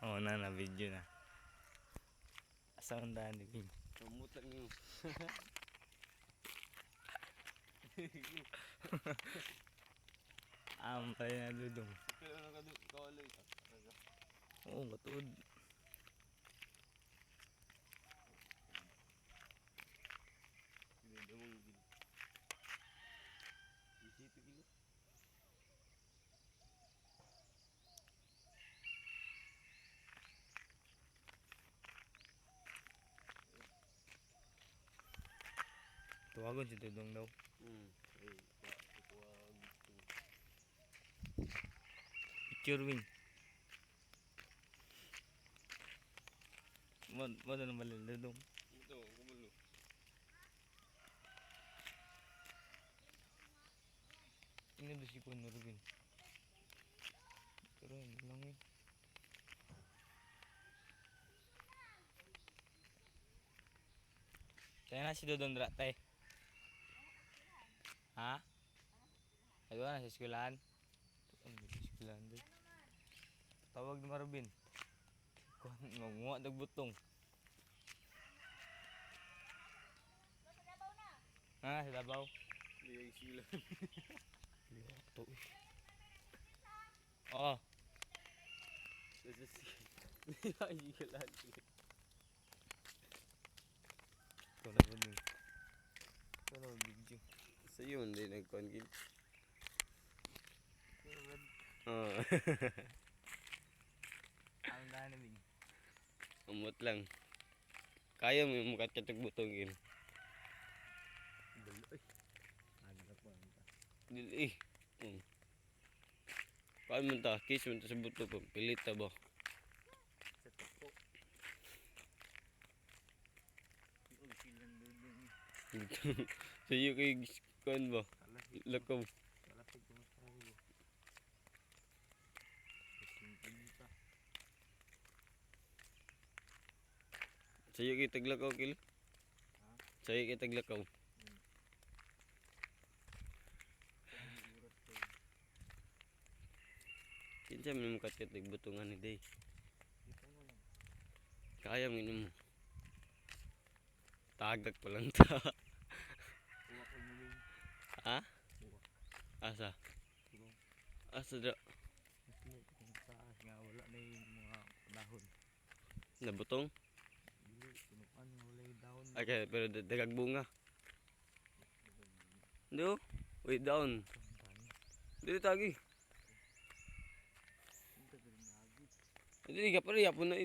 Oo na video na. Asa ang daan ni Bin? Kamot lang yun. Ampay na dudong. Pero nakawalay ka. Oo, katuod. Hindi damang gil. 17 kilo. Tuwagon si Dudong daw. Ay, kukuha gusto. Picture Win. Mo na malil Dudong. Ito, kumulo. Ini do si Kunur Win. Pero hindi lang Win. Kaya na si Dudong dra tay. Ha? Ay na sa eskwelahan. Ang sa eskwelahan doy. Tawag ni Marvin. Kon ngunguha dag butong. Ah, sa Davao. Liyay sila. Liwato eh. Oo. Liyay sila. Ito na ba din? Ito na ba video? Sa iyo, hindi nagkongil. Ang daan na Bin. Kamot lang. Kaya mo yung makatkatag butong yun. Dalo eh. Aga po ang ta. Dili eh. Paano man ta? Kiss mo ta sa buto pa. Pilita ba? Sa toko. Yung silang Dudong. Sa iyo kay kuan ba? Lakaw. Kalapit ko mas parang ko. Pinta. Sa iyo kay taglakaw kil. Sa iyo kay taglakaw. Kinsa man mo katkat butongan ni day. Kaya mo mo. Tagak pa lang ta. Kuha ko mo Bin. Ha? Kuha. Asa? Tulong. Asa da? Mas mo kung taas nga wala na yung mga dahon. Nabutong? Dili, pinukan wala yung dahon. Okay, pero dagag bunga. No? Wait down. Dili tagi. Hindi ka rin nagit. Dili ka pa rin yapon na.